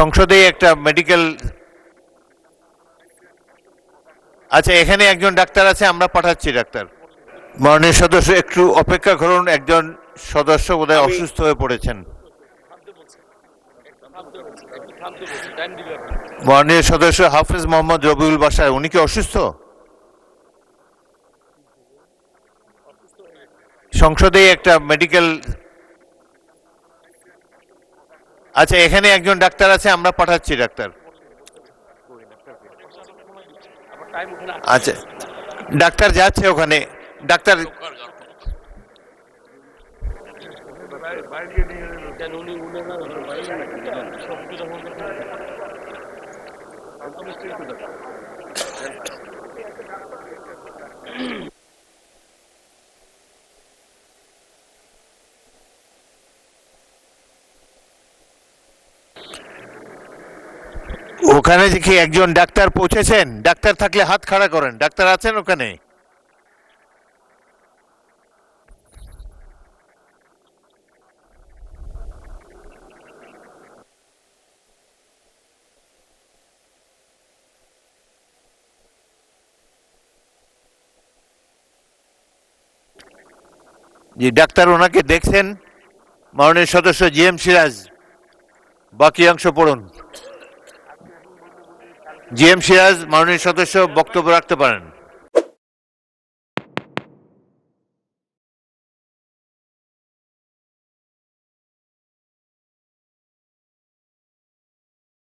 সংসদে একটা মেডিকেল, আচ্ছা এখানে একজন ডাক্তার আছে, আমরা পাঠাচ্ছি ডাক্তার। মাননীয় সদস্য একটু অপেক্ষা করুন, একজন সদস্য বোধহয় অসুস্থ হয়ে পড়েছেন। মাননীয় সদস্য হাফেজ মোহাম্মদ রবিউল বাসার, উনি কি অসুস্থ? সংসদে একটা মেডিকেল, আচ্ছা এখানে একজন ডাক্তার আছে, আমরা পাঠাচ্ছি ডাক্তার। আচ্ছা ডাক্তার যাচ্ছে ওখানে। ডাক্তার ওখানে দেখি একজন ডাক্তার পৌঁছেছেন। ডাক্তার থাকলে হাত খাড়া করেন, ডাক্তার আছেন ওখানে? জি ডাক্তার ওনাকে দেখছেন। মাননীয় সদস্য জি এম সিরাজ, বাকি অংশ পড়ুন। জি এম সিরাজ, মাননীয় সদস্য বক্তব্য রাখতে পারেন।